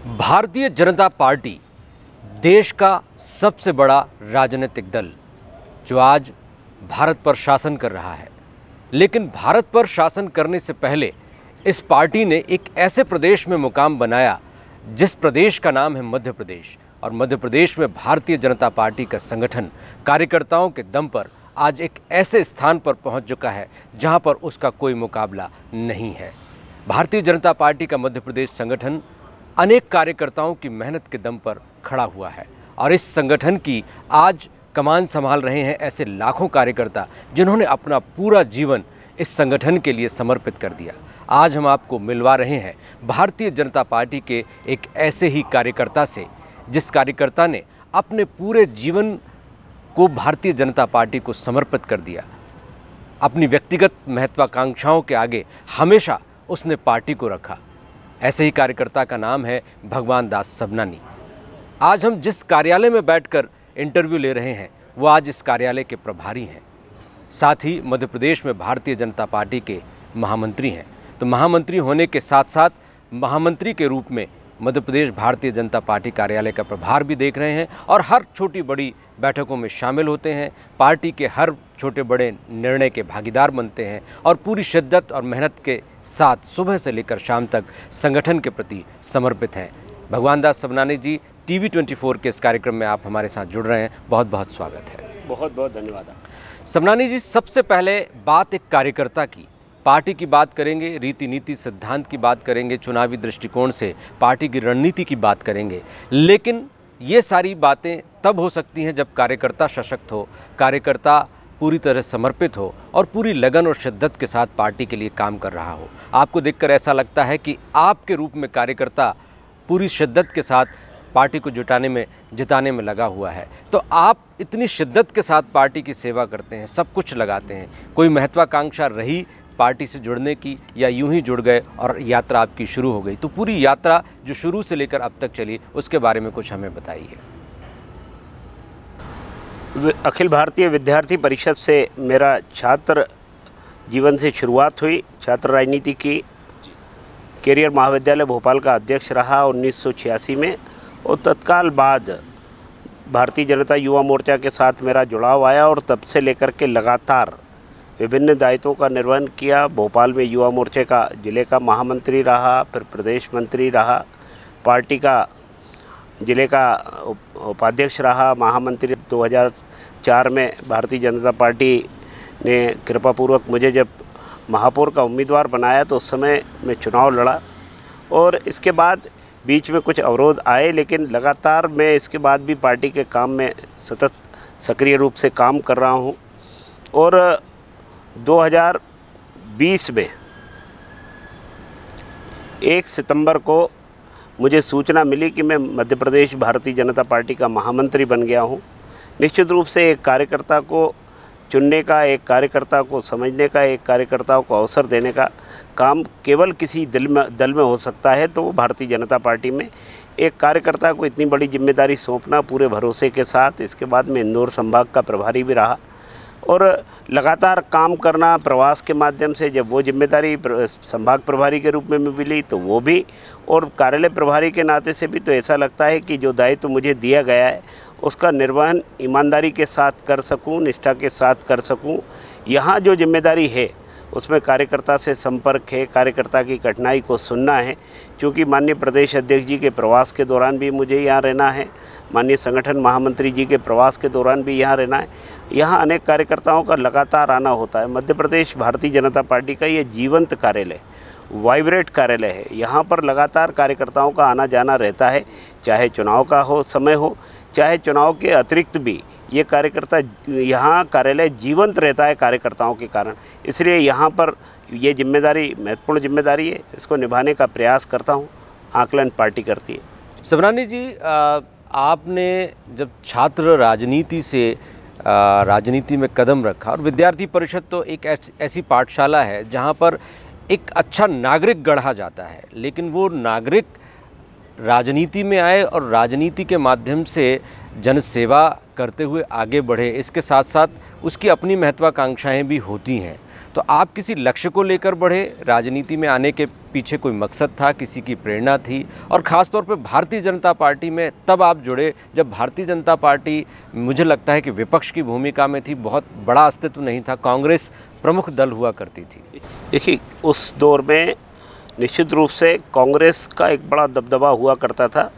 Bharatiya Janata party देश का सबसे बड़ा राजनीतिक दल जो आज भारत पर शासन कर रहा है, लेकिन भारत पर शासन करने से पहले इस पार्टी ने एक ऐसे प्रदेश में मुकाम बनाया जिस प्रदेश का नाम है मध्य प्रदेश। और मध्य प्रदेश में भारतीय जनता पार्टी का संगठन कार्यकर्ताओं के दम पर आज एक ऐसे स्थान पर पहुंच चुका है जहां पर उसका कोई मुकाबला नहीं है। भारतीय जनता पार्टी का मध्य प्रदेश संगठन अनेक कार्यकर्ताओं की मेहनत के दम पर खड़ा हुआ है और इस संगठन की आज कमान संभाल रहे हैं ऐसे लाखों कार्यकर्ता जिन्होंने अपना पूरा जीवन इस संगठन के लिए समर्पित कर दिया। आज हम आपको मिलवा रहे हैं भारतीय जनता पार्टी के एक ऐसे ही कार्यकर्ता से जिस कार्यकर्ता ने अपने पूरे जीवन को भारतीय जनता पार्टी को समर्पित कर दिया। अपनी व्यक्तिगत महत्वाकांक्षाओं के आगे हमेशा उसने पार्टी को रखा। ऐसे ही कार्यकर्ता का नाम है भगवान दास सबनानी। आज हम जिस कार्यालय में बैठकर इंटरव्यू ले रहे हैं वो आज इस कार्यालय के प्रभारी हैं, साथ ही मध्य प्रदेश में भारतीय जनता पार्टी के महामंत्री हैं। तो महामंत्री होने के साथ साथ महामंत्री के रूप में मध्य प्रदेश भारतीय जनता पार्टी कार्यालय का प्रभार भी देख रहे हैं और हर छोटी बड़ी बैठकों में शामिल होते हैं, पार्टी के हर छोटे बड़े निर्णय के भागीदार बनते हैं और पूरी शिद्दत और मेहनत के साथ सुबह से लेकर शाम तक संगठन के प्रति समर्पित हैं। भगवान दास सबनानी जी, टीवी 24 के इस कार्यक्रम में आप हमारे साथ जुड़ रहे हैं, बहुत बहुत स्वागत है। बहुत बहुत धन्यवाद। सबनानी जी, सबसे पहले बात एक कार्यकर्ता की, पार्टी की बात करेंगे, रीति नीति सिद्धांत की बात करेंगे, चुनावी दृष्टिकोण से पार्टी की रणनीति की बात करेंगे, लेकिन ये सारी बातें तब हो सकती हैं जब कार्यकर्ता सशक्त हो, कार्यकर्ता पूरी तरह समर्पित हो और पूरी लगन और शिद्दत के साथ पार्टी के लिए काम कर रहा हो। आपको देखकर ऐसा लगता है कि आपके रूप में कार्यकर्ता पूरी शिद्दत के साथ पार्टी को जिताने में लगा हुआ है। तो आप इतनी शिद्दत के साथ पार्टी की सेवा करते हैं, सब कुछ लगाते हैं, कोई महत्वाकांक्षा रही पार्टी से जुड़ने की या यूं ही जुड़ गए और यात्रा आपकी शुरू हो गई? तो पूरी यात्रा जो शुरू से लेकर अब तक चली उसके बारे में कुछ हमें बताइए। अखिल भारतीय विद्यार्थी परिषद से मेरा छात्र जीवन से शुरुआत हुई। छात्र राजनीति की कैरियर महाविद्यालय भोपाल का अध्यक्ष रहा 1986 में और तत्काल बाद भारतीय जनता युवा मोर्चा के साथ मेरा जुड़ाव आया और तब से लेकर के लगातार विभिन्न दायित्वों का निर्वहन किया। भोपाल में युवा मोर्चे का जिले का महामंत्री रहा, फिर प्रदेश मंत्री रहा, पार्टी का जिले का उपाध्यक्ष रहा, महामंत्री। 2004 में भारतीय जनता पार्टी ने कृपापूर्वक मुझे जब महापौर का उम्मीदवार बनाया तो उस समय मैं चुनाव लड़ा और इसके बाद बीच में कुछ अवरोध आए, लेकिन लगातार मैं इसके बाद भी पार्टी के काम में सतत सक्रिय रूप से काम कर रहा हूँ। और 2020 में 1 सितंबर को मुझे सूचना मिली कि मैं मध्य प्रदेश भारतीय जनता पार्टी का महामंत्री बन गया हूं। निश्चित रूप से एक कार्यकर्ता को चुनने का, एक कार्यकर्ता को समझने का, एक कार्यकर्ता को अवसर देने का काम केवल किसी दल में हो सकता है, तो वो भारतीय जनता पार्टी में एक कार्यकर्ता को इतनी बड़ी जिम्मेदारी सौंपना पूरे भरोसे के साथ। इसके बाद मैं इंदौर संभाग का प्रभारी भी रहा और लगातार काम करना प्रवास के माध्यम से। जब वो जिम्मेदारी संभाग प्रभारी के रूप में मिली तो वो भी, और कार्यालय प्रभारी के नाते से भी, तो ऐसा लगता है कि जो दायित्व मुझे दिया गया है उसका निर्वहन ईमानदारी के साथ कर सकूं, निष्ठा के साथ कर सकूं। यहाँ जो जिम्मेदारी है उसमें कार्यकर्ता से संपर्क है, कार्यकर्ता की कठिनाई को सुनना है। क्योंकि माननीय प्रदेश अध्यक्ष जी के प्रवास के दौरान भी मुझे यहाँ रहना है, माननीय संगठन महामंत्री जी के प्रवास के दौरान भी यहाँ रहना है। यहाँ अनेक कार्यकर्ताओं का लगातार आना होता है। मध्य प्रदेश भारतीय जनता पार्टी का ये जीवंत कार्यालय, वाइब्रेट कार्यालय है। यहाँ पर लगातार कार्यकर्ताओं का आना जाना रहता है, चाहे चुनाव का हो समय हो, चाहे चुनाव के अतिरिक्त भी ये कार्यकर्ता, यहाँ कार्यालय जीवंत रहता है कार्यकर्ताओं के कारण। इसलिए यहाँ पर ये जिम्मेदारी महत्वपूर्ण जिम्मेदारी है, इसको निभाने का प्रयास करता हूँ, आकलन पार्टी करती है। सबनानी जी, आपने जब छात्र राजनीति से राजनीति में कदम रखा, और विद्यार्थी परिषद तो एक ऐसी पाठशाला है जहाँ पर एक अच्छा नागरिक गढ़ा जाता है, लेकिन वो नागरिक राजनीति में आए और राजनीति के माध्यम से जनसेवा करते हुए आगे बढ़े। इसके साथ साथ उसकी अपनी महत्वाकांक्षाएं भी होती हैं। तो आप किसी लक्ष्य को लेकर बढ़े, राजनीति में आने के पीछे कोई मकसद था, किसी की प्रेरणा थी? और ख़ास तौर पे भारतीय जनता पार्टी में तब आप जुड़े जब भारतीय जनता पार्टी मुझे लगता है कि विपक्ष की भूमिका में थी, बहुत बड़ा अस्तित्व नहीं था, कांग्रेस प्रमुख दल हुआ करती थी। देखिए, उस दौर में निश्चित रूप से कांग्रेस का एक बड़ा दबदबा हुआ करता था।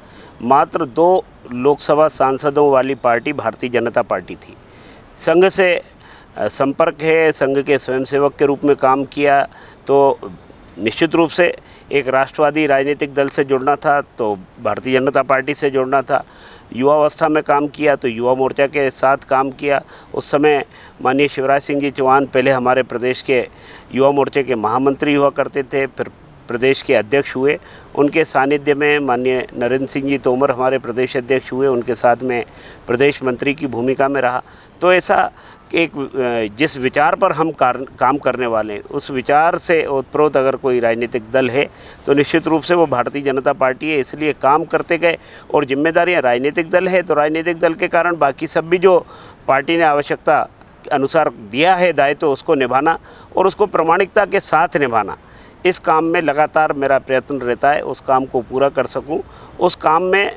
मात्र 2 लोकसभा सांसदों वाली पार्टी भारतीय जनता पार्टी थी। संघ से संपर्क है, संघ के स्वयंसेवक के रूप में काम किया, तो निश्चित रूप से एक राष्ट्रवादी राजनीतिक दल से जुड़ना था तो भारतीय जनता पार्टी से जुड़ना था। युवावस्था में काम किया तो युवा मोर्चा के साथ काम किया। उस समय माननीय शिवराज सिंह जी चौहान पहले हमारे प्रदेश के युवा मोर्चे के महामंत्री हुआ करते थे, फिर प्रदेश के अध्यक्ष हुए। उनके सानिध्य में माननीय नरेंद्र सिंह जी तोमर हमारे प्रदेश अध्यक्ष हुए, उनके साथ में प्रदेश मंत्री की भूमिका में रहा। तो ऐसा एक जिस विचार पर हम काम करने वाले हैं, उस विचार से ओतप्रोत अगर कोई राजनीतिक दल है तो निश्चित रूप से वो भारतीय जनता पार्टी है। इसलिए काम करते गए, और जिम्मेदारियां, राजनीतिक दल है तो राजनीतिक दल के कारण बाकी सब भी जो पार्टी ने आवश्यकता अनुसार दिया है दायित्व, उसको निभाना और उसको प्रामाणिकता के साथ निभाना, इस काम में लगातार मेरा प्रयत्न रहता है। उस काम को पूरा कर सकूं, उस काम में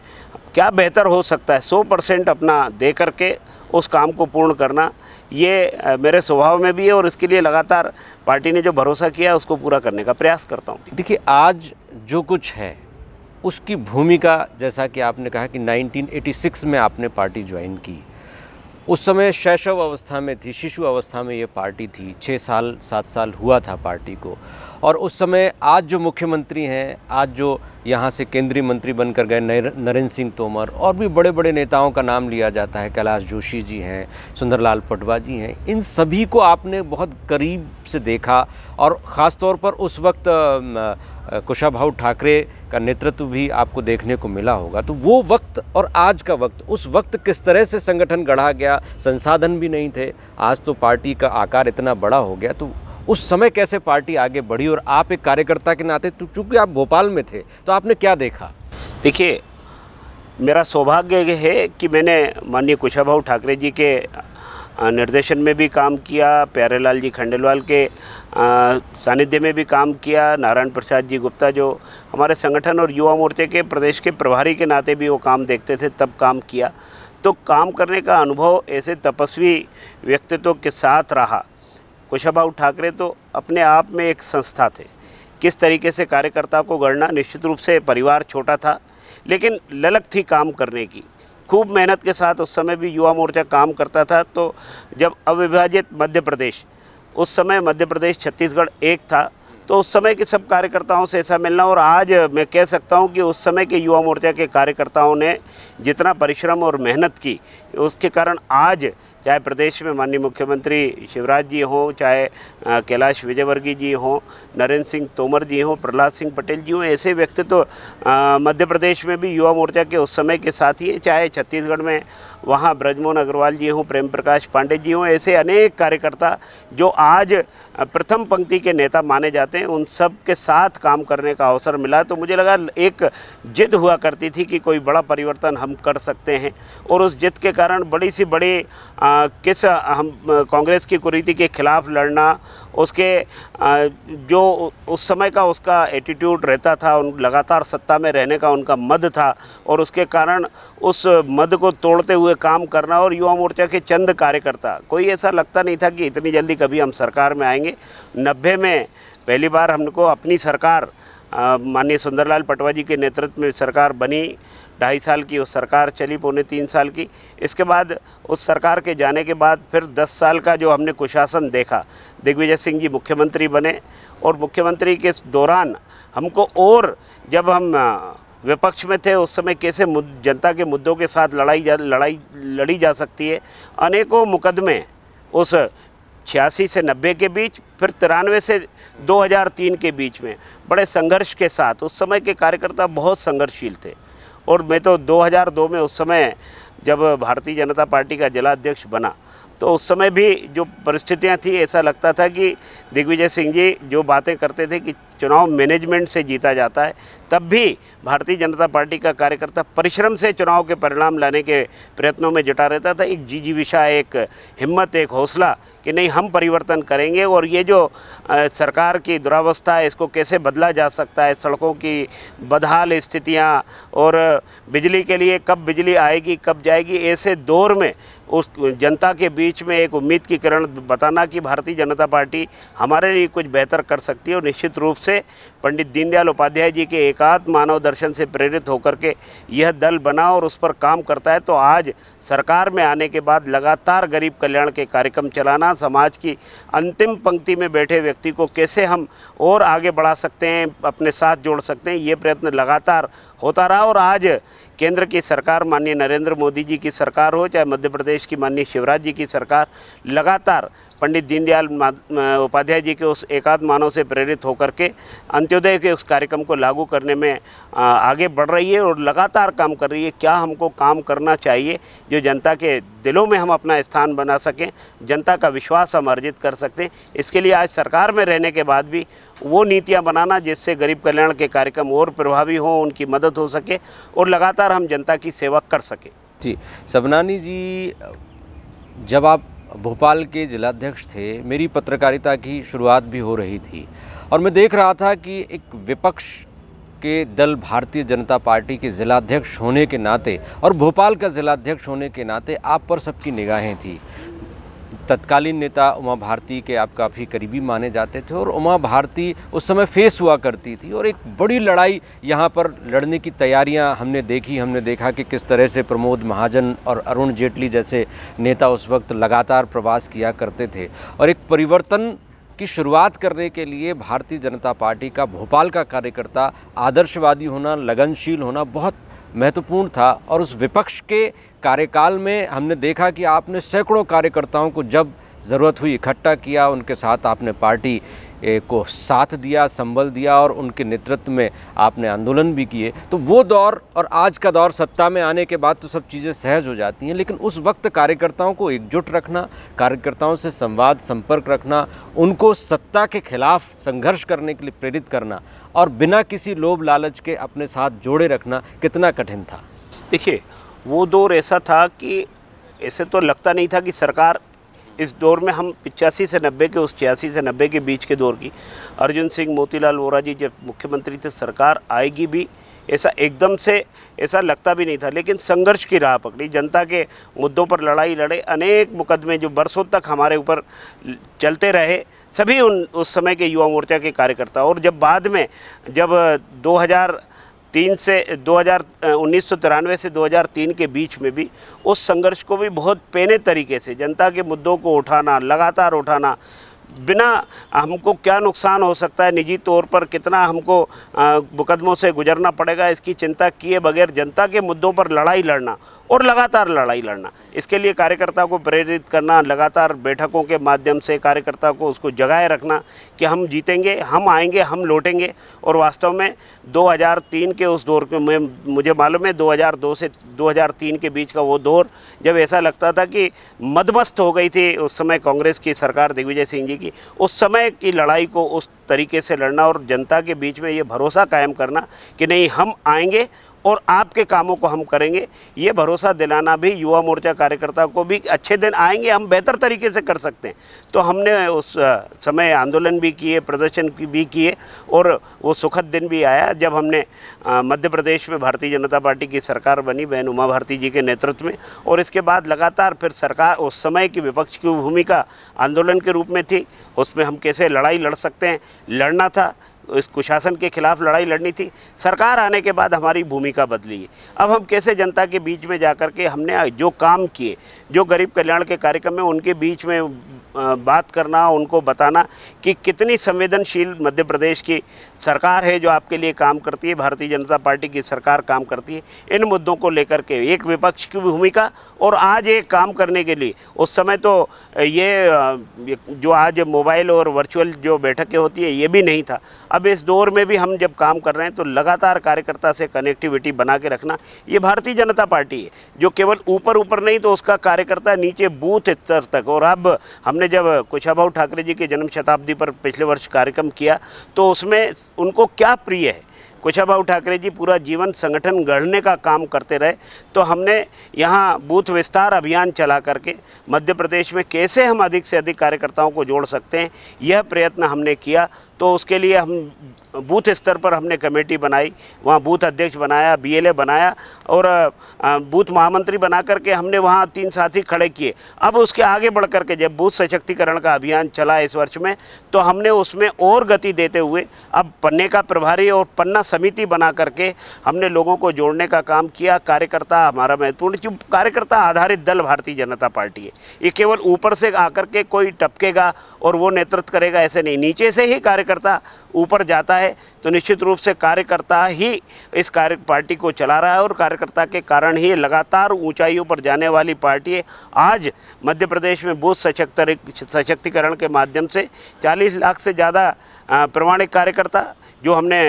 क्या बेहतर हो सकता है, 100% अपना दे करके उस काम को पूर्ण करना, ये मेरे स्वभाव में भी है और इसके लिए लगातार पार्टी ने जो भरोसा किया है उसको पूरा करने का प्रयास करता हूँ। देखिए, आज जो कुछ है उसकी भूमिका, जैसा कि आपने कहा कि 1986 में आपने पार्टी ज्वाइन की, उस समय शैशव अवस्था में थी, शिशु अवस्था में ये पार्टी थी, 6 साल 7 साल हुआ था पार्टी को। और उस समय आज जो मुख्यमंत्री हैं, आज जो यहाँ से केंद्रीय मंत्री बनकर गए नरेंद्र सिंह तोमर, और भी बड़े बड़े नेताओं का नाम लिया जाता है, कैलाश जोशी जी हैं, सुंदरलाल पटवा जी हैं, इन सभी को आपने बहुत करीब से देखा। और ख़ास तौर पर उस वक्त कुशाभाऊ ठाकरे का नेतृत्व भी आपको देखने को मिला होगा। तो वो वक्त और आज का वक्त, उस वक्त किस तरह से संगठन गढ़ा गया, संसाधन भी नहीं थे, आज तो पार्टी का आकार इतना बड़ा हो गया, तो उस समय कैसे पार्टी आगे बढ़ी? और आप एक कार्यकर्ता के नाते, तो चूँकि आप भोपाल में थे, तो आपने क्या देखा? देखिए, मेरा सौभाग्य है कि मैंने माननीय कुशाभाऊ ठाकरे जी के निर्देशन में भी काम किया, प्यारेलाल जी खंडेलवाल के सानिध्य में भी काम किया, नारायण प्रसाद जी गुप्ता जो हमारे संगठन और युवा मोर्चे के प्रदेश के प्रभारी के नाते भी वो काम देखते थे, तब काम किया। तो काम करने का अनुभव ऐसे तपस्वी व्यक्तित्व के साथ रहा। कुशाभाऊ ठाकरे तो अपने आप में एक संस्था थे। किस तरीके से कार्यकर्ता को गढ़ना, निश्चित रूप से परिवार छोटा था लेकिन ललक थी काम करने की, खूब मेहनत के साथ उस समय भी युवा मोर्चा काम करता था। तो जब अविभाजित मध्य प्रदेश, उस समय मध्य प्रदेश छत्तीसगढ़ एक था, तो उस समय के सब कार्यकर्ताओं से ऐसा मिलना, और आज मैं कह सकता हूं कि उस समय के युवा मोर्चा के कार्यकर्ताओं ने जितना परिश्रम और मेहनत की, उसके कारण आज चाहे प्रदेश में माननीय मुख्यमंत्री शिवराज जी हों, चाहे कैलाश विजयवर्गीय जी हों, नरेंद्र सिंह तोमर जी हों, प्रहलाद सिंह पटेल जी हों, ऐसे व्यक्तित्व मध्य प्रदेश में भी युवा मोर्चा के उस समय के साथी हैं, चाहे छत्तीसगढ़ में वहाँ ब्रजमोहन अग्रवाल जी हों, प्रेम प्रकाश पांडे जी हों, ऐसे अनेक कार्यकर्ता जो आज प्रथम पंक्ति के नेता माने जाते हैं, उन सब के साथ काम करने का अवसर मिला। तो मुझे लगा एक जिद हुआ करती थी कि कोई बड़ा परिवर्तन हम कर सकते हैं, और उस जिद के कारण बड़ी सी बड़ी हम कांग्रेस की कुरीति के खिलाफ लड़ना, उसके जो उस समय का उसका एटीट्यूड रहता था, उन लगातार सत्ता में रहने का उनका मद था, और उसके कारण उस मद को तोड़ते हुए काम करना। और युवा मोर्चा के चंद कार्यकर्ता, कोई ऐसा लगता नहीं था कि इतनी जल्दी कभी हम सरकार में आएंगे। 90 में पहली बार हमको अपनी सरकार माननीय सुंदरलाल पटवा जी के नेतृत्व में सरकार बनी, 2.5 साल की उस सरकार चली, 2.25 साल की। इसके बाद उस सरकार के जाने के बाद फिर 10 साल का जो हमने कुशासन देखा, दिग्विजय सिंह जी मुख्यमंत्री बने, और मुख्यमंत्री के दौरान हमको, और जब हम विपक्ष में थे उस समय कैसे जनता के मुद्दों के साथ लड़ी जा सकती है। अनेकों मुकदमे उस 86 से 90 के बीच, फिर 93 से 2003 के बीच में बड़े संघर्ष के साथ, उस समय के कार्यकर्ता बहुत संघर्षशील थे। और मैं तो 2002 में उस समय जब भारतीय जनता पार्टी का जिला अध्यक्ष बना, तो उस समय भी जो परिस्थितियां थी, ऐसा लगता था कि दिग्विजय सिंह जी जो बातें करते थे कि चुनाव मैनेजमेंट से जीता जाता है, तब भी भारतीय जनता पार्टी का कार्यकर्ता परिश्रम से चुनाव के परिणाम लाने के प्रयत्नों में जुटा रहता था। एक जिजीविषा, एक हिम्मत, एक हौसला कि नहीं, हम परिवर्तन करेंगे और ये जो सरकार की दुरावस्था है इसको कैसे बदला जा सकता है। सड़कों की बदहाल स्थितियाँ और बिजली के लिए कब बिजली आएगी कब जाएगी, ऐसे दौर में उस जनता के बीच में एक उम्मीद की किरण बताना कि भारतीय जनता पार्टी हमारे लिए कुछ बेहतर कर सकती है। और निश्चित रूप से पंडित दीनदयाल उपाध्याय जी के एकात्म मानव दर्शन से प्रेरित होकर के यह दल बना और उस पर काम करता है। तो आज सरकार में आने के बाद लगातार गरीब कल्याण के कार्यक्रम चलाना, समाज की अंतिम पंक्ति में बैठे व्यक्ति को कैसे हम और आगे बढ़ा सकते हैं, अपने साथ जोड़ सकते हैं, ये प्रयत्न लगातार होता रहा। और आज केंद्र की सरकार, माननीय नरेंद्र मोदी जी की सरकार हो, चाहे मध्य प्रदेश की माननीय शिवराज जी की सरकार, लगातार पंडित दीनदयाल उपाध्याय जी के उस एकात्म मानव से प्रेरित होकर के अंत्योदय के उस कार्यक्रम को लागू करने में आगे बढ़ रही है और लगातार काम कर रही है। क्या हमको काम करना चाहिए जो जनता के दिलों में हम अपना स्थान बना सकें, जनता का विश्वास हम अर्जित कर सकते हैं। इसके लिए आज सरकार में रहने के बाद भी वो नीतियां बनाना जिससे गरीब कल्याण के कार्यक्रम और प्रभावी हों, उनकी मदद हो सके और लगातार हम जनता की सेवा कर सकें। जी, सबनानी जी, जब आप भोपाल के जिलाध्यक्ष थे, मेरी पत्रकारिता की शुरुआत भी हो रही थी और मैं देख रहा था कि एक विपक्ष के दल भारतीय जनता पार्टी के जिलाध्यक्ष होने के नाते और भोपाल का जिलाध्यक्ष होने के नाते आप पर सबकी निगाहें थी। तत्कालीन नेता उमा भारती के आप काफ़ी करीबी माने जाते थे और उमा भारती उस समय फेस हुआ करती थी और एक बड़ी लड़ाई यहाँ पर लड़ने की तैयारियाँ हमने देखा कि किस तरह से प्रमोद महाजन और अरुण जेटली जैसे नेता उस वक्त लगातार प्रवास किया करते थे और एक परिवर्तन की शुरुआत करने के लिए भारतीय जनता पार्टी का भोपाल का कार्यकर्ता आदर्शवादी होना, लगनशील होना बहुत महत्वपूर्ण था। और उस विपक्ष के कार्यकाल में हमने देखा कि आपने सैकड़ों कार्यकर्ताओं को जब ज़रूरत हुई इकट्ठा किया, उनके साथ आपने पार्टी को साथ दिया, संबल दिया और उनके नेतृत्व में आपने आंदोलन भी किए। तो वो दौर और आज का दौर, सत्ता में आने के बाद तो सब चीज़ें सहज हो जाती हैं, लेकिन उस वक्त कार्यकर्ताओं को एकजुट रखना, कार्यकर्ताओं से संवाद संपर्क रखना, उनको सत्ता के खिलाफ संघर्ष करने के लिए प्रेरित करना और बिना किसी लोभ लालच के अपने साथ जोड़े रखना कितना कठिन था? देखिए, वो दौर ऐसा था कि ऐसे तो लगता नहीं था कि सरकार इस दौर में, हम 85 से 90 के, उस 86 से 90 के बीच के दौर की, अर्जुन सिंह, मोतीलाल वोरा जी जब मुख्यमंत्री थे, सरकार आएगी भी, ऐसा एकदम से ऐसा लगता भी नहीं था। लेकिन संघर्ष की राह पकड़ी, जनता के मुद्दों पर लड़ाई लड़े, अनेक मुकदमे जो बरसों तक हमारे ऊपर चलते रहे, सभी उस समय के युवा मोर्चा के कार्यकर्ता। और जब बाद में जब 2003 से 1993 से 2003 के बीच में भी उस संघर्ष को भी बहुत पेने तरीके से जनता के मुद्दों को उठाना, लगातार उठाना, बिना हमको क्या नुकसान हो सकता है, निजी तौर पर कितना हमको मुकदमों से गुजरना पड़ेगा, इसकी चिंता किए बगैर जनता के मुद्दों पर लड़ाई लड़ना और लगातार लड़ाई लड़ना, इसके लिए कार्यकर्ता को प्रेरित करना, लगातार बैठकों के माध्यम से कार्यकर्ता को उसको जगाए रखना कि हम जीतेंगे, हम आएंगे, हम लौटेंगे। और वास्तव में 2003 के उस दौर के, मुझे मालूम है 2002 से 2003 के बीच का वो दौर, जब ऐसा लगता था कि मदमस्त हो गई थी उस समय कांग्रेस की सरकार दिग्विजय सिंह जी की, उस समय की लड़ाई को उस तरीके से लड़ना और जनता के बीच में ये भरोसा कायम करना कि नहीं, हम आएंगे और आपके कामों को हम करेंगे, ये भरोसा दिलाना भी युवा मोर्चा कार्यकर्ता को भी, अच्छे दिन आएंगे, हम बेहतर तरीके से कर सकते हैं। तो हमने उस समय आंदोलन भी किए, प्रदर्शन भी किए और वो सुखद दिन भी आया जब हमने मध्य प्रदेश में भारतीय जनता पार्टी की सरकार बनी बहन उमा भारती जी के नेतृत्व में। और इसके बाद लगातार फिर सरकार, उस समय की विपक्ष की भूमिका आंदोलन के रूप में थी, उसमें हम कैसे लड़ाई लड़ सकते हैं, लड़ना था, इस कुशासन के खिलाफ लड़ाई लड़नी थी। सरकार आने के बाद हमारी भूमिका बदली है। अब हम कैसे जनता के बीच में जाकर के हमने जो काम किए, जो गरीब कल्याण के कार्यक्रम में, उनके बीच में बात करना, उनको बताना कि कितनी संवेदनशील मध्य प्रदेश की सरकार है जो आपके लिए काम करती है, भारतीय जनता पार्टी की सरकार काम करती है। इन मुद्दों को लेकर के एक विपक्ष की भूमिका और आज एक काम करने के लिए, उस समय तो ये जो आज मोबाइल और वर्चुअल जो बैठकें होती है ये भी नहीं था। अब इस दौर में भी हम जब काम कर रहे हैं तो लगातार कार्यकर्ता से कनेक्टिविटी बना के रखना, ये भारतीय जनता पार्टी है जो केवल ऊपर ऊपर नहीं तो उसका कार्यकर्ता नीचे बूथ स्तर तक। और अब हमने जब कुशाभाऊ ठाकरे जी के जन्म शताब्दी पर पिछले वर्ष कार्यक्रम किया तो उसमें उनको क्या प्रिय है, कुशाभाऊ ठाकरे जी पूरा जीवन संगठन गढ़ने का काम करते रहे, तो हमने यहाँ बूथ विस्तार अभियान चला करके मध्य प्रदेश में कैसे हम अधिक से अधिक कार्यकर्ताओं को जोड़ सकते हैं, यह प्रयत्न हमने किया। तो उसके लिए हम बूथ स्तर पर हमने कमेटी बनाई, वहाँ बूथ अध्यक्ष बनाया, बीएलए बनाया और बूथ महामंत्री बना करके हमने वहाँ 3 साथी खड़े किए। अब उसके आगे बढ़ करके जब बूथ सशक्तिकरण का अभियान चला इस वर्ष में, तो हमने उसमें और गति देते हुए अब पन्ने का प्रभारी और पन्ना समिति बना करके हमने लोगों को जोड़ने का काम किया। कार्यकर्ता हमारा महत्वपूर्ण, जो कार्यकर्ता आधारित दल भारतीय जनता पार्टी है, ये केवल ऊपर से आकर के कोई टपकेगा और वो नेतृत्व करेगा ऐसे नहीं, नीचे से ही कार्यकर्ता ऊपर जाता है। तो निश्चित रूप से कार्यकर्ता ही इस पार्टी को चला रहा है और कार्यकर्ता के कारण ही लगातार ऊंचाइयों पर जाने वाली पार्टी है। आज मध्य प्रदेश में बूथ सशक्तिकरण के माध्यम से 40 लाख से ज़्यादा प्रमाणिक कार्यकर्ता जो हमने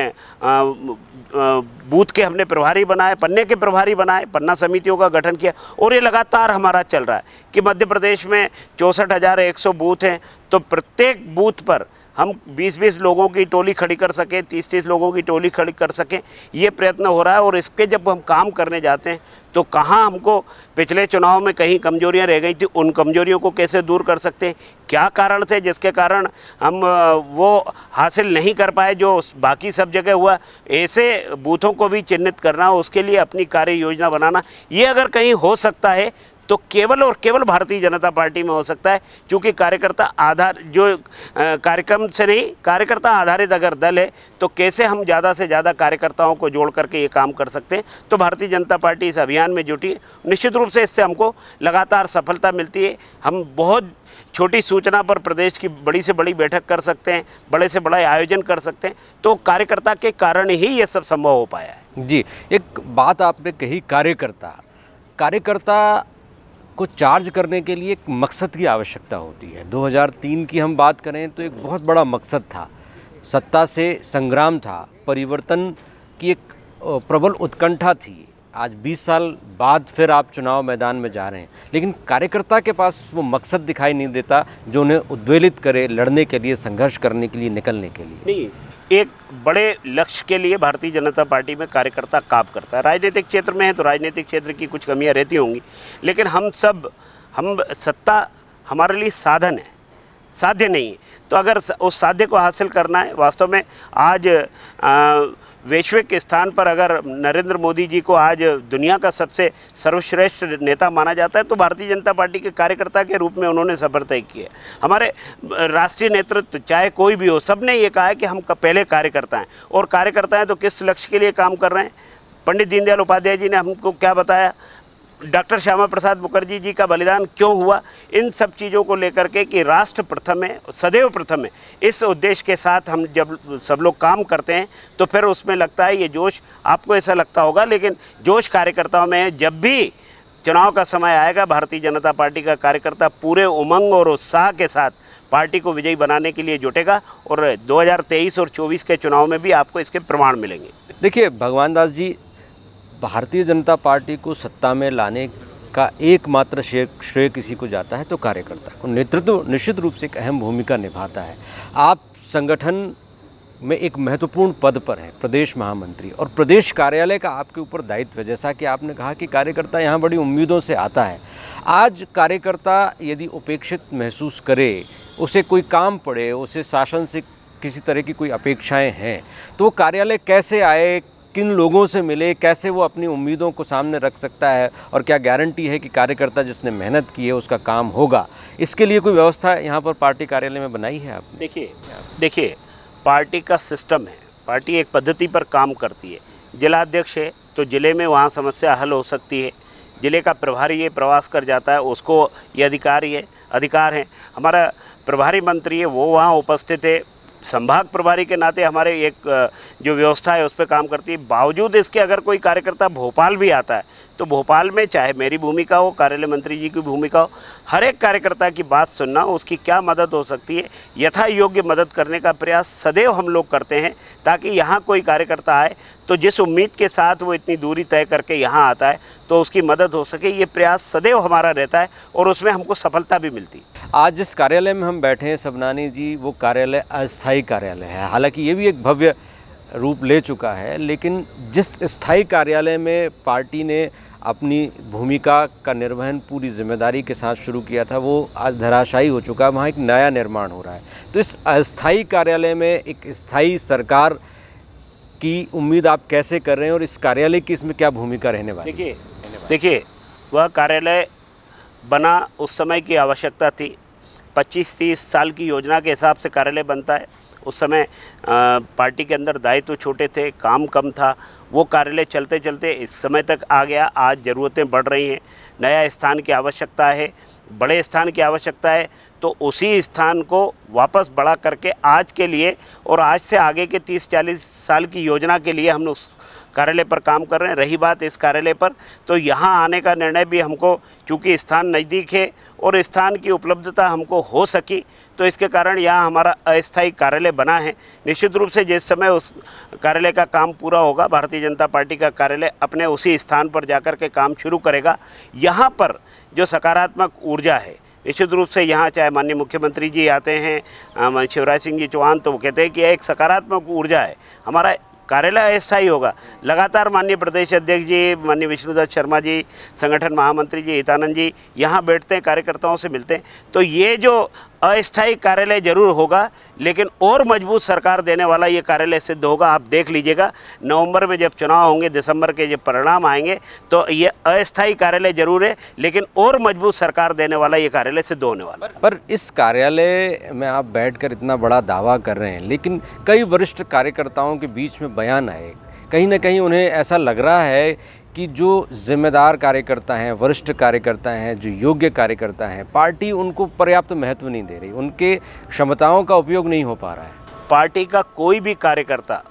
बूथ के हमने प्रभारी बनाए, पन्ने के प्रभारी बनाए, पन्ना समितियों का गठन किया और ये लगातार हमारा चल रहा है कि मध्य प्रदेश में 64,100 बूथ हैं, तो प्रत्येक बूथ पर हम 20-20 लोगों की टोली खड़ी कर सकें, 30-30 लोगों की टोली खड़ी कर सकें, ये प्रयत्न हो रहा है। और इसके जब हम काम करने जाते हैं तो कहाँ हमको पिछले चुनाव में कहीं कमजोरियां रह गई थी, उन कमजोरियों को कैसे दूर कर सकते हैं, क्या कारण थे जिसके कारण हम वो हासिल नहीं कर पाए जो बाकी सब जगह हुआ, ऐसे बूथों को भी चिन्हित करना, उसके लिए अपनी कार्य योजना बनाना, ये अगर कहीं हो सकता है तो केवल और केवल भारतीय जनता पार्टी में हो सकता है। क्योंकि कार्यकर्ता आधार जो कार्यक्रम से नहीं, कार्यकर्ता आधारित अगर दल है तो कैसे हम ज़्यादा से ज़्यादा कार्यकर्ताओं को जोड़ करके ये काम कर सकते हैं। तो भारतीय जनता पार्टी इस अभियान में जुटी, निश्चित रूप से इससे हमको लगातार सफलता मिलती है। हम बहुत छोटी सूचना पर प्रदेश की बड़ी से बड़ी बैठक कर सकते हैं, बड़े से बड़ा आयोजन कर सकते हैं, तो कार्यकर्ता के कारण ही ये सब संभव हो पाया है। जी, एक बात आपने कही, कार्यकर्ता को चार्ज करने के लिए एक मकसद की आवश्यकता होती है। 2003 की हम बात करें तो एक बहुत बड़ा मकसद था, सत्ता से संग्राम था, परिवर्तन की एक प्रबल उत्कंठा थी। आज 20 साल बाद फिर आप चुनाव मैदान में जा रहे हैं, लेकिन कार्यकर्ता के पास वो मकसद दिखाई नहीं देता जो उन्हें उद्वेलित करे लड़ने के लिए, संघर्ष करने के लिए, निकलने के लिए। नहीं, एक बड़े लक्ष्य के लिए भारतीय जनता पार्टी में कार्यकर्ता काम करता है। राजनीतिक क्षेत्र में है तो राजनीतिक क्षेत्र की कुछ कमियां रहती होंगी, लेकिन हम सत्ता हमारे लिए साधन है, साध्य नहीं है। तो अगर उस साध्य को हासिल करना है, वास्तव में आज वैश्विक स्थान पर अगर नरेंद्र मोदी जी को आज दुनिया का सबसे सर्वश्रेष्ठ नेता माना जाता है तो भारतीय जनता पार्टी के कार्यकर्ता के रूप में उन्होंने सफर तय किया। हमारे राष्ट्रीय नेतृत्व चाहे कोई भी हो, सबने ये कहा है कि हम पहले कार्यकर्ता हैं, और कार्यकर्ता हैं तो किस लक्ष्य के लिए काम कर रहे हैं। पंडित दीनदयाल उपाध्याय जी ने हमको क्या बताया, डॉक्टर श्यामा प्रसाद मुखर्जी जी का बलिदान क्यों हुआ, इन सब चीज़ों को लेकर के कि राष्ट्र प्रथम है, सदैव प्रथम है, इस उद्देश्य के साथ हम जब सब लोग काम करते हैं तो फिर उसमें लगता है ये जोश, आपको ऐसा लगता होगा, लेकिन जोश कार्यकर्ताओं में है। जब भी चुनाव का समय आएगा, भारतीय जनता पार्टी का कार्यकर्ता पूरे उमंग और उत्साह के साथ पार्टी को विजयी बनाने के लिए जुटेगा और 2023 और 24 के चुनाव में भी आपको इसके प्रमाण मिलेंगे। देखिए भगवान दास जी, भारतीय जनता पार्टी को सत्ता में लाने का एकमात्र श्रेय किसी को जाता है तो कार्यकर्ता को। नेतृत्व निश्चित रूप से एक अहम भूमिका निभाता है। आप संगठन में एक महत्वपूर्ण पद पर हैं, प्रदेश महामंत्री, और प्रदेश कार्यालय का आपके ऊपर दायित्व है। जैसा कि आपने कहा कि कार्यकर्ता यहाँ बड़ी उम्मीदों से आता है। आज कार्यकर्ता यदि उपेक्षित महसूस करे, उसे कोई काम पड़े, उसे शासन से किसी तरह की कोई अपेक्षाएं हैं, तो वो कार्यालय कैसे आए, किन लोगों से मिले, कैसे वो अपनी उम्मीदों को सामने रख सकता है, और क्या गारंटी है कि कार्यकर्ता जिसने मेहनत की है उसका काम होगा। इसके लिए कोई व्यवस्था यहाँ पर पार्टी कार्यालय में बनाई है आपने? देखिए पार्टी का सिस्टम है, पार्टी एक पद्धति पर काम करती है। जिलाध्यक्ष है तो ज़िले में वहाँ समस्या हल हो सकती है, ज़िले का प्रभारी ये प्रवास कर जाता है, उसको ये अधिकार है। हमारा प्रभारी मंत्री है वो वहाँ उपस्थित है, संभाग प्रभारी के नाते हमारे एक जो व्यवस्था है उस पर काम करती है। बावजूद इसके अगर कोई कार्यकर्ता भोपाल भी आता है तो भोपाल में चाहे मेरी भूमिका हो, कार्यालय मंत्री जी की भूमिका हो, हर एक कार्यकर्ता की बात सुनना, उसकी क्या मदद हो सकती है, यथा योग्य मदद करने का प्रयास सदैव हम लोग करते हैं, ताकि यहाँ कोई कार्यकर्ता आए तो जिस उम्मीद के साथ वो इतनी दूरी तय करके यहाँ आता है तो उसकी मदद हो सके। ये प्रयास सदैव हमारा रहता है और उसमें हमको सफलता भी मिलती है। आज जिस कार्यालय में हम बैठे हैं सबनानी जी, वो कार्यालय अस्थायी कार्यालय है। हालांकि ये भी एक भव्य रूप ले चुका है, लेकिन जिस स्थायी कार्यालय में पार्टी ने अपनी भूमिका का निर्वहन पूरी जिम्मेदारी के साथ शुरू किया था, वो आज धराशायी हो चुका है। वहाँ एक नया निर्माण हो रहा है। तो इस अस्थायी कार्यालय में एक स्थायी सरकार की उम्मीद आप कैसे कर रहे हैं और इस कार्यालय की इसमें क्या भूमिका रहने वाली है? देखिए, वह कार्यालय बना उस समय की आवश्यकता थी। 25-30 साल की योजना के हिसाब से कार्यालय बनता है। उस समय पार्टी के अंदर दायित्व छोटे थे, काम कम था। वो कार्यालय चलते चलते इस समय तक आ गया। आज ज़रूरतें बढ़ रही हैं, नया स्थान की आवश्यकता है, बड़े स्थान की आवश्यकता है। तो उसी स्थान को वापस बढ़ा करके आज के लिए और आज से आगे के 30-40 साल की योजना के लिए हम उस कार्यालय पर काम कर रहे हैं। रही बात इस कार्यालय पर, तो यहाँ आने का निर्णय भी हमको, चूँकि स्थान नज़दीक है और स्थान की उपलब्धता हमको हो सकी, तो इसके कारण यहाँ हमारा अस्थायी कार्यालय बना है। निश्चित रूप से जिस समय उस कार्यालय का काम पूरा होगा, भारतीय जनता पार्टी का कार्यालय अपने उसी स्थान पर जाकर के काम शुरू करेगा। यहाँ पर जो सकारात्मक ऊर्जा है, निश्चित रूप से यहाँ चाहे माननीय मुख्यमंत्री जी आते हैं, शिवराज सिंह जी चौहान, तो वो कहते हैं कि एक सकारात्मक ऊर्जा है। हमारा कार्यालय अस्थायी होगा। लगातार माननीय प्रदेश अध्यक्ष जी, माननीय विष्णुदत्त शर्मा जी, संगठन महामंत्री जी हितानंद जी यहाँ बैठते हैं, कार्यकर्ताओं से मिलते हैं। तो ये जो अस्थायी कार्यालय जरूर होगा, लेकिन और मजबूत सरकार देने वाला ये कार्यालय सिद्ध होगा। आप देख लीजिएगा, नवंबर में जब चुनाव होंगे, दिसंबर के जब परिणाम आएंगे, तो ये अस्थायी कार्यालय जरूर है, लेकिन और मजबूत सरकार देने वाला ये कार्यालय सिद्ध होने वाला। पर इस कार्यालय में आप बैठकर इतना बड़ा दावा कर रहे हैं, लेकिन कई वरिष्ठ कार्यकर्ताओं के बीच में बयान आए, कहीं ना कहीं उन्हें ऐसा लग रहा है कि जो जिम्मेदार कार्यकर्ता हैं, वरिष्ठ कार्यकर्ता हैं, जो योग्य कार्यकर्ता हैं, पार्टी उनको पर्याप्त महत्व नहीं दे रही, उनके क्षमताओं का उपयोग नहीं हो पा रहा है। पार्टी का कोई भी कार्यकर्ता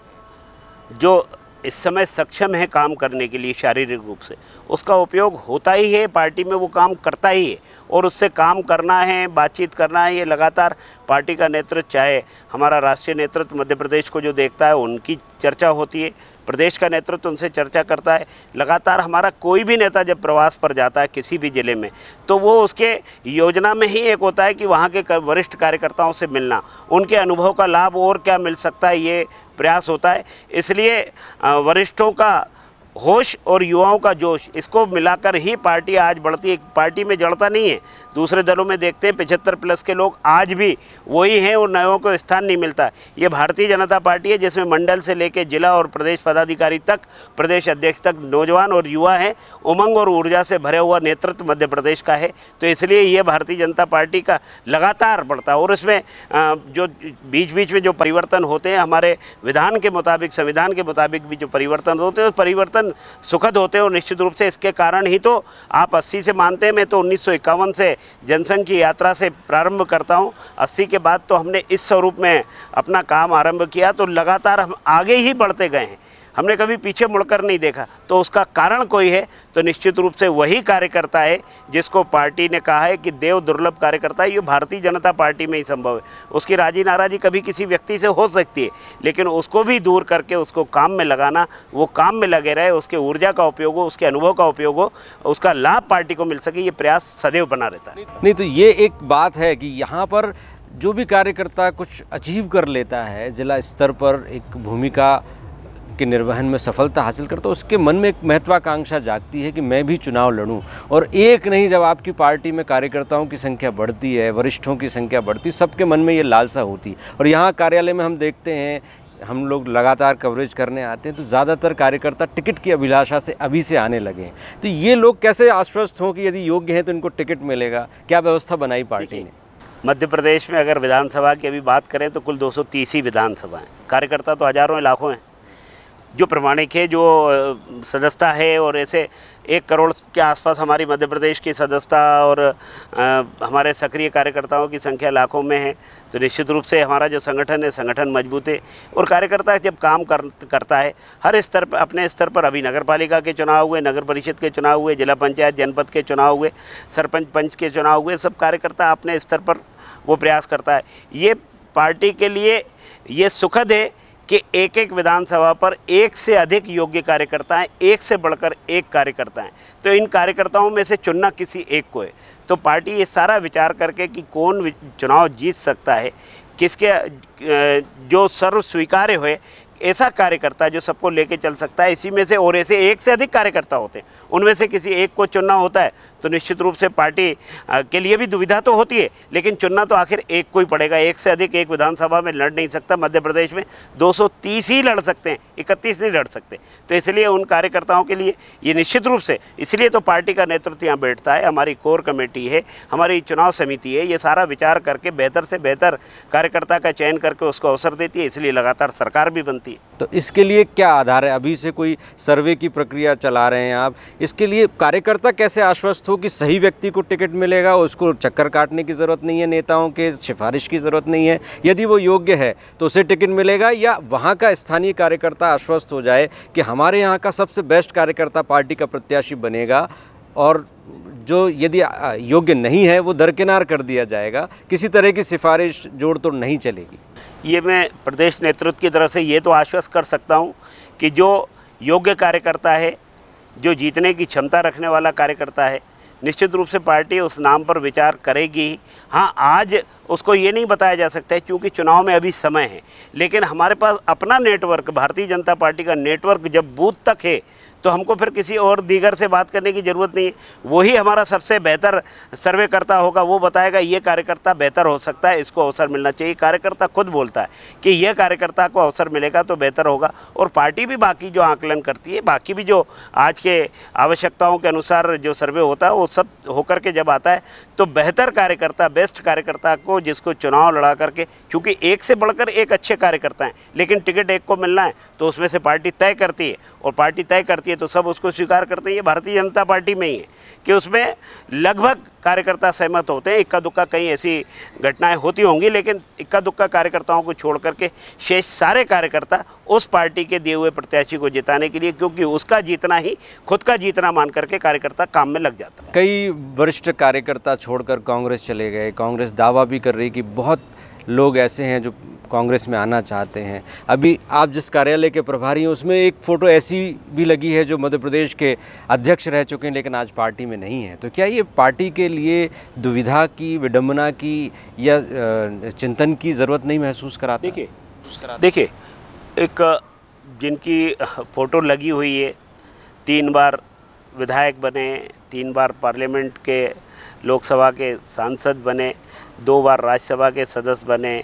जो इस समय सक्षम है काम करने के लिए शारीरिक रूप से, उसका उपयोग होता ही है, पार्टी में वो काम करता ही है। और उससे काम करना है, बातचीत करना है, ये लगातार पार्टी का नेतृत्व, चाहे हमारा राष्ट्रीय नेतृत्व मध्य प्रदेश को जो देखता है उनकी चर्चा होती है, प्रदेश का नेतृत्व उनसे चर्चा करता है। लगातार हमारा कोई भी नेता जब प्रवास पर जाता है किसी भी ज़िले में, तो वो उसके योजना में ही एक होता है कि वहाँ के वरिष्ठ कार्यकर्ताओं से मिलना, उनके अनुभव का लाभ और क्या मिल सकता है, ये प्रयास होता है। इसलिए वरिष्ठों का होश और युवाओं का जोश, इसको मिलाकर ही पार्टी आज बढ़ती है। पार्टी में जड़ता नहीं है। दूसरे दलों में देखते हैं 75+ के लोग आज भी वही हैं और नयों को स्थान नहीं मिलता। ये भारतीय जनता पार्टी है जिसमें मंडल से लेकर जिला और प्रदेश पदाधिकारी तक, प्रदेश अध्यक्ष तक नौजवान और युवा हैं। उमंग और ऊर्जा से भरे हुआ नेतृत्व मध्य प्रदेश का है। तो इसलिए ये भारतीय जनता पार्टी का लगातार बढ़ता है। और इसमें जो बीच बीच में जो परिवर्तन होते हैं, हमारे विधान के मुताबिक, संविधान के मुताबिक भी जो परिवर्तन होते हैं, परिवर्तन सुखद होते हैं। और निश्चित रूप से इसके कारण ही तो आप 80 से मानते हैं, मैं तो 1951 से जनसंघ की यात्रा से प्रारंभ करता हूं। 80 के बाद तो हमने इस स्वरूप में अपना काम आरंभ किया, तो लगातार हम आगे ही बढ़ते गए हैं, हमने कभी पीछे मुड़कर नहीं देखा। तो उसका कारण कोई है तो निश्चित रूप से वही कार्यकर्ता है जिसको पार्टी ने कहा है कि देव दुर्लभ कार्यकर्ता है। ये भारतीय जनता पार्टी में ही संभव है। उसकी राजी नाराजी कभी किसी व्यक्ति से हो सकती है, लेकिन उसको भी दूर करके उसको काम में लगाना, वो काम में लगे रहे, उसके ऊर्जा का उपयोग हो, उसके अनुभव का उपयोग हो, उसका लाभ पार्टी को मिल सके, ये प्रयास सदैव बना रहता है। नहीं तो ये एक बात है कि यहाँ पर जो भी कार्यकर्ता कुछ अचीव कर लेता है, जिला स्तर पर एक भूमिका के निर्वहन में सफलता हासिल करता, उसके मन में एक महत्वाकांक्षा जागती है कि मैं भी चुनाव लड़ूं। और एक नहीं, जब आपकी पार्टी में कार्यकर्ताओं की संख्या बढ़ती है, वरिष्ठों की संख्या बढ़ती, सबके मन में ये लालसा होती है। और यहाँ कार्यालय में हम देखते हैं, हम लोग लगातार कवरेज करने आते हैं, तो ज़्यादातर कार्यकर्ता टिकट की अभिलाषा से अभी से आने लगे हैं। तो ये लोग कैसे आश्वस्त हों कि यदि योग्य हैं तो इनको टिकट मिलेगा? क्या व्यवस्था बनाई पार्टी ने? मध्य प्रदेश में अगर विधानसभा की अभी बात करें तो कुल 230 ही विधानसभा हैं। कार्यकर्ता तो हज़ारों लाखों हैं। जो प्रमाणिक है, जो सदस्यता है, और ऐसे 1 करोड़ के आसपास हमारी मध्य प्रदेश की सदस्यता और हमारे सक्रिय कार्यकर्ताओं की संख्या लाखों में है। तो निश्चित रूप से हमारा जो संगठन है, संगठन मजबूत है। और कार्यकर्ता जब काम करता है हर स्तर पर, अपने स्तर पर, अभी नगर पालिका के चुनाव हुए, नगर परिषद के चुनाव हुए, जिला पंचायत जनपद के चुनाव हुए, सरपंच पंच के चुनाव हुए, सब कार्यकर्ता अपने स्तर पर वो प्रयास करता है। ये पार्टी के लिए ये सुखद है कि एक एक विधानसभा पर 1 से अधिक योग्य कार्यकर्ता हैं, 1 से बढ़कर 1 कार्यकर्ता हैं। तो इन कार्यकर्ताओं में से चुनना किसी एक को है। तो पार्टी ये सारा विचार करके कि कौन चुनाव जीत सकता है, किसके जो सर्व स्वीकार्य हुए, ऐसा कार्यकर्ता जो सबको लेके चल सकता है, इसी में से, और ऐसे 1 से अधिक कार्यकर्ता होते हैं, उनमें से किसी एक को चुनना होता है। तो निश्चित रूप से पार्टी के लिए भी दुविधा तो होती है, लेकिन चुनना तो आखिर एक को ही पड़ेगा। 1 से अधिक एक विधानसभा में लड़ नहीं सकता। मध्य प्रदेश में 230 ही लड़ सकते हैं, 31 नहीं लड़ सकते। तो इसलिए उन कार्यकर्ताओं के लिए ये निश्चित रूप से, इसलिए तो पार्टी का नेतृत्व यहाँ बैठता है, हमारी कोर कमेटी है, हमारी चुनाव समिति है, ये सारा विचार करके बेहतर से बेहतर कार्यकर्ता का चयन करके उसको अवसर देती है। इसलिए लगातार सरकार भी बनती है। तो इसके लिए क्या आधार है? अभी से कोई सर्वे की प्रक्रिया चला रहे हैं आप, इसके लिए कार्यकर्ता कैसे आश्वस्त हो कि सही व्यक्ति को टिकट मिलेगा, उसको चक्कर काटने की ज़रूरत नहीं है, नेताओं के सिफारिश की ज़रूरत नहीं है, यदि वो योग्य है तो उसे टिकट मिलेगा? या वहाँ का स्थानीय कार्यकर्ता आश्वस्त हो जाए कि हमारे यहाँ का सबसे बेस्ट कार्यकर्ता पार्टी का प्रत्याशी बनेगा, और जो यदि योग्य नहीं है वो दरकिनार कर दिया जाएगा, किसी तरह की सिफारिश जोड़ तोड़ नहीं चलेगी? ये मैं प्रदेश नेतृत्व की तरफ से ये तो आश्वस्त कर सकता हूँ कि जो योग्य कार्यकर्ता है, जो जीतने की क्षमता रखने वाला कार्यकर्ता है, निश्चित रूप से पार्टी उस नाम पर विचार करेगी। हाँ, आज उसको ये नहीं बताया जा सकता है क्योंकि चुनाव में अभी समय है, लेकिन हमारे पास अपना नेटवर्क, भारतीय जनता पार्टी का नेटवर्क जब बूथ तक है, तो हमको फिर किसी और दीगर से बात करने की ज़रूरत नहीं है। वही हमारा सबसे बेहतर सर्वे करता होगा, वो बताएगा ये कार्यकर्ता बेहतर हो सकता है, इसको अवसर मिलना चाहिए। कार्यकर्ता खुद बोलता है कि यह कार्यकर्ता को अवसर मिलेगा तो बेहतर होगा। और पार्टी भी बाकी जो आकलन करती है, बाकी भी जो आज के आवश्यकताओं के अनुसार जो सर्वे होता है, वो सब होकर के जब आता है तो बेहतर कार्यकर्ता, बेस्ट कार्यकर्ता को, जिसको चुनाव लड़ा करके, क्योंकि 1 से बढ़कर 1 अच्छे कार्यकर्ता हैं, लेकिन टिकट एक को मिलना है तो उसमें से पार्टी तय करती है, और पार्टी तय करती है तो सब उसको स्वीकार करते हैं। ये भारतीय जनता पार्टी में ही है कि उसमें लगभग कार्यकर्ता सहमत होते हैं। इक्का दुक्का कहीं ऐसी घटनाएं होती होंगी, लेकिन इक्का दुक्का कार्यकर्ताओं को छोड़ करके शेष सारे कार्यकर्ता उस पार्टी के दिए हुए प्रत्याशी को जिताने के लिए, क्योंकि उसका जीतना ही खुद का जीतना मान करके कार्यकर्ता काम में लग जाता है। कई वरिष्ठ कार्यकर्ता छोड़कर कांग्रेस चले गए। कांग्रेस दावा भी कर रही कि बहुत लोग ऐसे हैं जो कांग्रेस में आना चाहते हैं। अभी आप जिस कार्यालय के प्रभारी हैं उसमें एक फ़ोटो ऐसी भी लगी है जो मध्य प्रदेश के अध्यक्ष रह चुके हैं लेकिन आज पार्टी में नहीं है। तो क्या ये पार्टी के लिए दुविधा की, विडंबना की या चिंतन की ज़रूरत नहीं महसूस कराता? देखिए, एक जिनकी फ़ोटो लगी हुई है, 3 बार विधायक बने, 3 बार पार्लियामेंट के लोकसभा के सांसद बने, 2 बार राज्यसभा के सदस्य बने,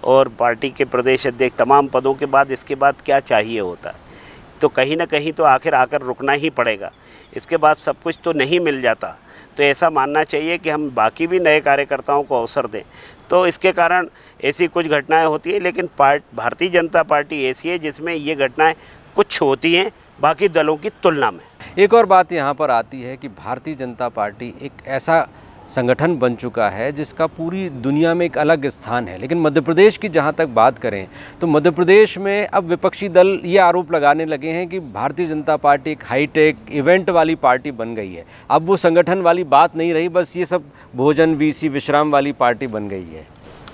और पार्टी के प्रदेश अध्यक्ष, तमाम पदों के बाद इसके बाद क्या चाहिए होता है? तो कहीं ना कहीं तो आखिर आकर रुकना ही पड़ेगा। इसके बाद सब कुछ तो नहीं मिल जाता। तो ऐसा मानना चाहिए कि हम बाकी भी नए कार्यकर्ताओं को अवसर दें। तो इसके कारण ऐसी कुछ घटनाएं होती है, लेकिन भारतीय जनता पार्टी ऐसी है जिसमें ये घटनाएं कुछ होती हैं बाकी दलों की तुलना में। एक और बात यहाँ पर आती है कि भारतीय जनता पार्टी एक ऐसा संगठन बन चुका है जिसका पूरी दुनिया में एक अलग स्थान है, लेकिन मध्य प्रदेश की जहाँ तक बात करें तो मध्य प्रदेश में अब विपक्षी दल ये आरोप लगाने लगे हैं कि भारतीय जनता पार्टी एक हाईटेक इवेंट वाली पार्टी बन गई है। अब वो संगठन वाली बात नहीं रही, बस ये सब भोजन वीसी विश्राम वाली पार्टी बन गई है।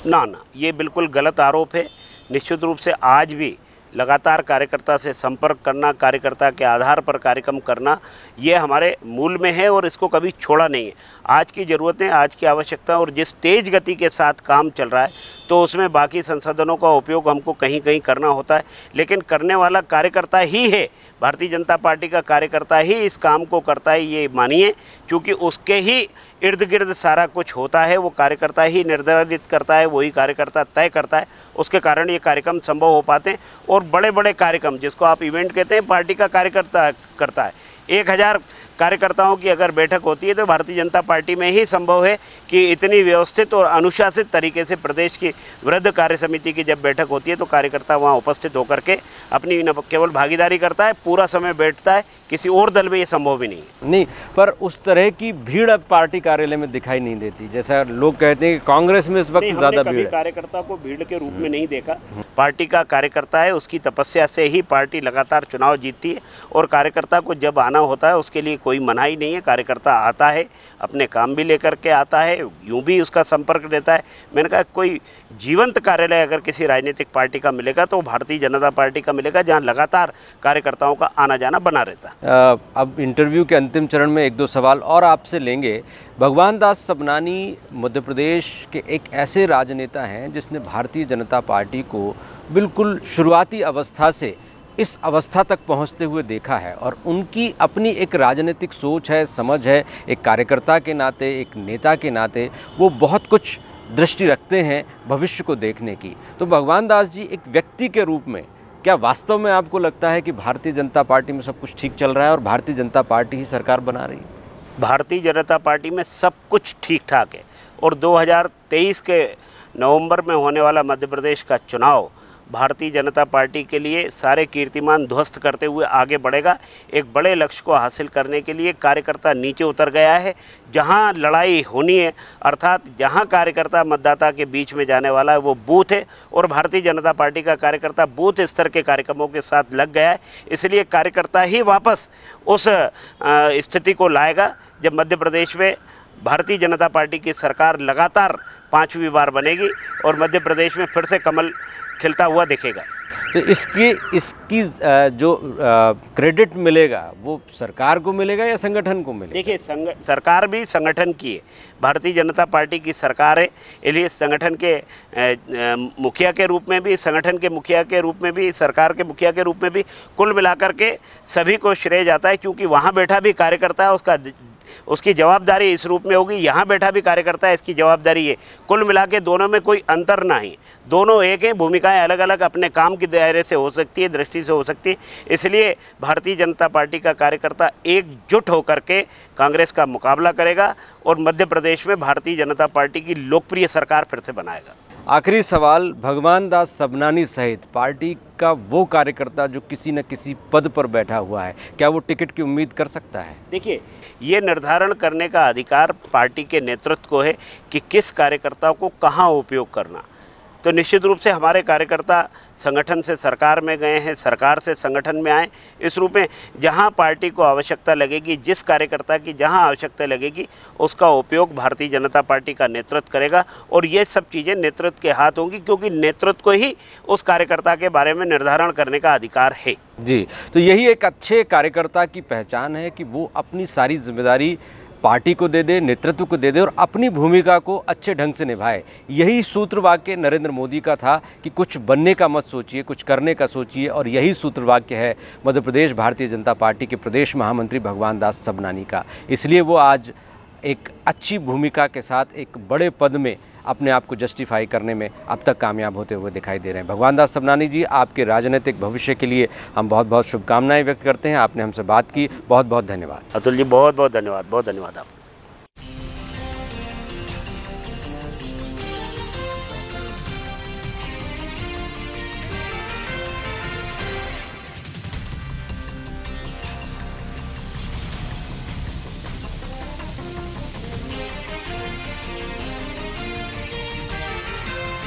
ना, ये बिल्कुल गलत आरोप है। निश्चित रूप से आज भी लगातार कार्यकर्ता से संपर्क करना, कार्यकर्ता के आधार पर कार्यक्रम करना, ये हमारे मूल में है और इसको कभी छोड़ा नहीं है। आज की ज़रूरतें, आज की आवश्यकता और जिस तेज़ गति के साथ काम चल रहा है, तो उसमें बाकी संसाधनों का उपयोग हमको कहीं कहीं करना होता है, लेकिन करने वाला कार्यकर्ता ही है। भारतीय जनता पार्टी का कार्यकर्ता ही इस काम को करता है, ये मानिए, क्योंकि उसके ही इर्द गिर्द सारा कुछ होता है। वो कार्यकर्ता ही निर्धारित करता है, वही कार्यकर्ता तय करता है। उसके कारण ये कार्यक्रम संभव हो पाते हैं। और बड़े बड़े कार्यक्रम, जिसको आप इवेंट कहते हैं, पार्टी का कार्यकर्ता करता है। 1000 कार्यकर्ताओं की अगर बैठक होती है तो भारतीय जनता पार्टी में ही संभव है कि इतनी व्यवस्थित और अनुशासित तरीके से प्रदेश की वृद्ध कार्य समिति की जब बैठक होती है तो कार्यकर्ता वहाँ उपस्थित होकर के अपनी न केवल भागीदारी करता है, पूरा समय बैठता है। किसी और दल में ये संभव भी नहीं, पर उस तरह की भीड़ अब पार्टी कार्यालय में दिखाई नहीं देती। जैसा लोग कहते हैं कि कांग्रेस में इस वक्त ज़्यादा भीड़ है। कार्यकर्ता को भीड़ के रूप में नहीं देखा। पार्टी का कार्यकर्ता है, उसकी तपस्या से ही पार्टी लगातार चुनाव जीतती है और कार्यकर्ता को जब आना होता है उसके लिए कोई मनाही नहीं है। कार्यकर्ता आता है, अपने काम भी लेकर के आता है, यूं भी उसका संपर्क देता है। मैंने कहा कोई जीवंत कार्यालय अगर किसी राजनीतिक पार्टी का मिलेगा तो भारतीय जनता पार्टी का मिलेगा, जहां लगातार कार्यकर्ताओं का आना जाना बना रहता है। अब इंटरव्यू के अंतिम चरण में एक दो सवाल और आपसे लेंगे। भगवान दास सबनानी मध्य प्रदेश के एक ऐसे राजनेता हैं जिसने भारतीय जनता पार्टी को बिल्कुल शुरुआती अवस्था से इस अवस्था तक पहुंचते हुए देखा है और उनकी अपनी एक राजनीतिक सोच है, समझ है। एक कार्यकर्ता के नाते, एक नेता के नाते वो बहुत कुछ दृष्टि रखते हैं भविष्य को देखने की। तो भगवान दास जी, एक व्यक्ति के रूप में क्या वास्तव में आपको लगता है कि भारतीय जनता पार्टी में सब कुछ ठीक चल रहा है और भारतीय जनता पार्टी ही सरकार बना रही है? भारतीय जनता पार्टी में सब कुछ ठीक ठाक है और 2023 के नवंबर में होने वाला मध्य प्रदेश का चुनाव भारतीय जनता पार्टी के लिए सारे कीर्तिमान ध्वस्त करते हुए आगे बढ़ेगा। एक बड़े लक्ष्य को हासिल करने के लिए कार्यकर्ता नीचे उतर गया है। जहां लड़ाई होनी है, अर्थात जहां कार्यकर्ता मतदाता के बीच में जाने वाला है वो बूथ है और भारतीय जनता पार्टी का कार्यकर्ता बूथ स्तर के कार्यक्रमों के साथ लग गया है। इसलिए कार्यकर्ता ही वापस उस स्थिति को लाएगा जब मध्य प्रदेश में भारतीय जनता पार्टी की सरकार लगातार 5वीं बार बनेगी और मध्य प्रदेश में फिर से कमल खिलता हुआ दिखेगा। तो इसकी जो क्रेडिट मिलेगा वो सरकार को मिलेगा या संगठन को मिलेगा? देखिए, सरकार भी संगठन की है, भारतीय जनता पार्टी की सरकार है। इसलिए संगठन के मुखिया के रूप में भी, संगठन के मुखिया के रूप में भी, सरकार के मुखिया के रूप में भी कुल मिलाकर के सभी को श्रेय जाता है, क्योंकि वहाँ बैठा भी कार्यकर्ता है, उसकी जवाबदारी इस रूप में होगी। यहाँ बैठा भी कार्यकर्ता है, इसकी जवाबदारी है। कुल मिला के दोनों में कोई अंतर नहीं, दोनों एक हैं। भूमिकाएं अलग अलग अपने काम के दायरे से हो सकती है, दृष्टि से हो सकती है। इसलिए भारतीय जनता पार्टी का कार्यकर्ता एकजुट होकर के कांग्रेस का मुकाबला करेगा और मध्य प्रदेश में भारतीय जनता पार्टी की लोकप्रिय सरकार फिर से बनाएगा। आखिरी सवाल, भगवान दास सबनानी सहित पार्टी का वो कार्यकर्ता जो किसी न किसी पद पर बैठा हुआ है, क्या वो टिकट की उम्मीद कर सकता है? देखिए, ये निर्धारण करने का अधिकार पार्टी के नेतृत्व को है कि किस कार्यकर्ता को कहाँ उपयोग करना। तो निश्चित रूप से हमारे कार्यकर्ता संगठन से सरकार में गए हैं, सरकार से संगठन में आए। इस रूप में जहां पार्टी को आवश्यकता लगेगी, जिस कार्यकर्ता की जहां आवश्यकता लगेगी, उसका उपयोग भारतीय जनता पार्टी का नेतृत्व करेगा और ये सब चीज़ें नेतृत्व के हाथ होंगी, क्योंकि नेतृत्व को ही उस कार्यकर्ता के बारे में निर्धारण करने का अधिकार है। जी, तो यही एक अच्छे कार्यकर्ता की पहचान है कि वो अपनी सारी जिम्मेदारी पार्टी को दे दे, नेतृत्व को दे दे और अपनी भूमिका को अच्छे ढंग से निभाए। यही सूत्र वाक्य नरेंद्र मोदी का था कि कुछ बनने का मत सोचिए, कुछ करने का सोचिए, और यही सूत्र वाक्य है मध्य प्रदेश भारतीय जनता पार्टी के प्रदेश महामंत्री भगवान दास सबनानी का। इसलिए वो आज एक अच्छी भूमिका के साथ एक बड़े पद में अपने आप को जस्टिफाई करने में अब तक कामयाब होते हुए दिखाई दे रहे हैं। भगवान दास सबनानी जी, आपके राजनीतिक भविष्य के लिए हम बहुत बहुत शुभकामनाएं व्यक्त करते हैं। आपने हमसे बात की, बहुत बहुत धन्यवाद। अतुल जी, बहुत बहुत धन्यवाद, बहुत धन्यवाद आपका।